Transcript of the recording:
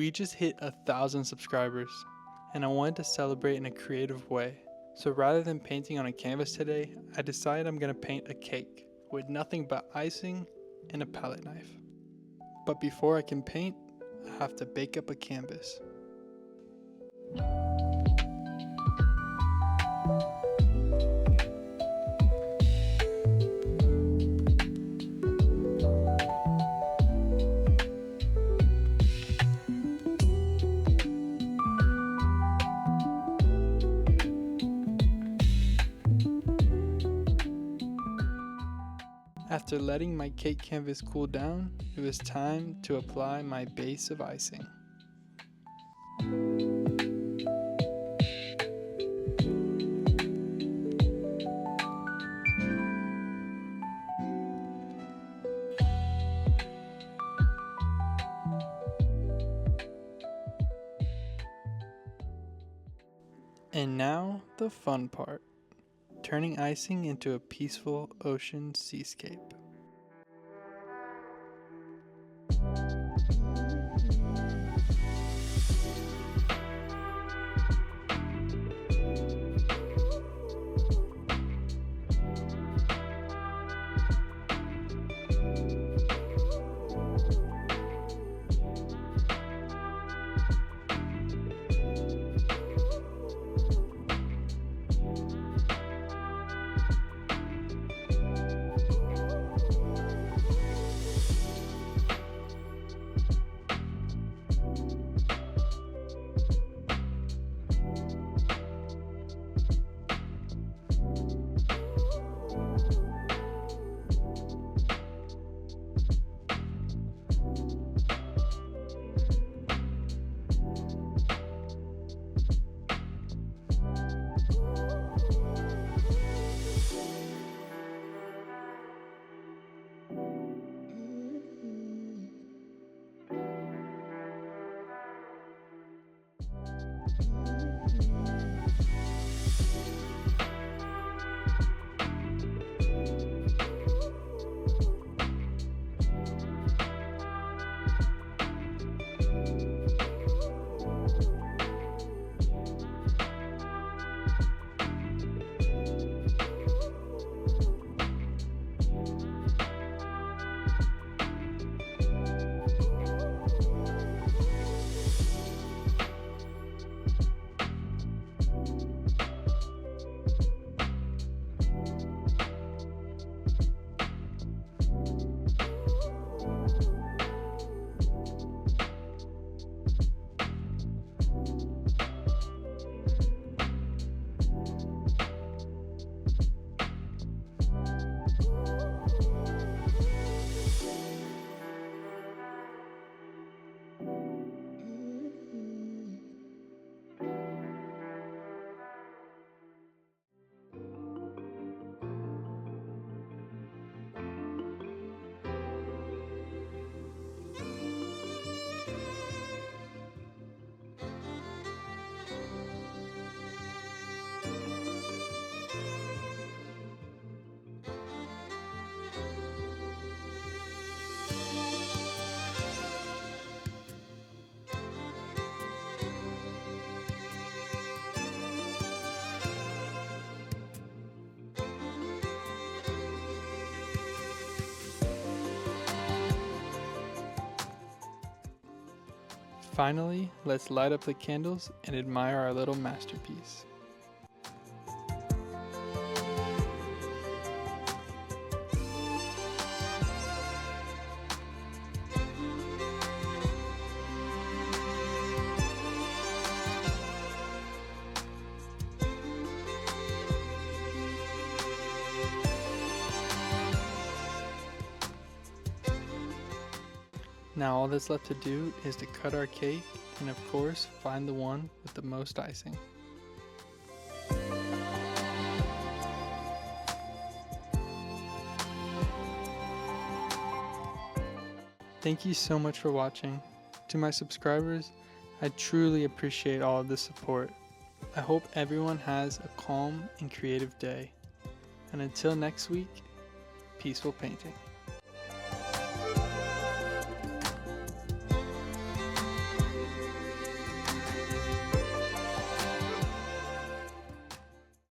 We just hit 1,000 subscribers, and I wanted to celebrate in a creative way. So rather than painting on a canvas today, I decided I'm going to paint a cake with nothing but icing and a palette knife. But before I can paint, I have to bake up a canvas. After letting my cake canvas cool down, it was time to apply my base of icing. And now the fun part. Turning icing into a peaceful ocean seascape. Finally, let's light up the candles and admire our little masterpiece. Now all that's left to do is to cut our cake and of course find the one with the most icing. Thank you so much for watching. To my subscribers, I truly appreciate all of the support. I hope everyone has a calm and creative day. And until next week, peaceful painting.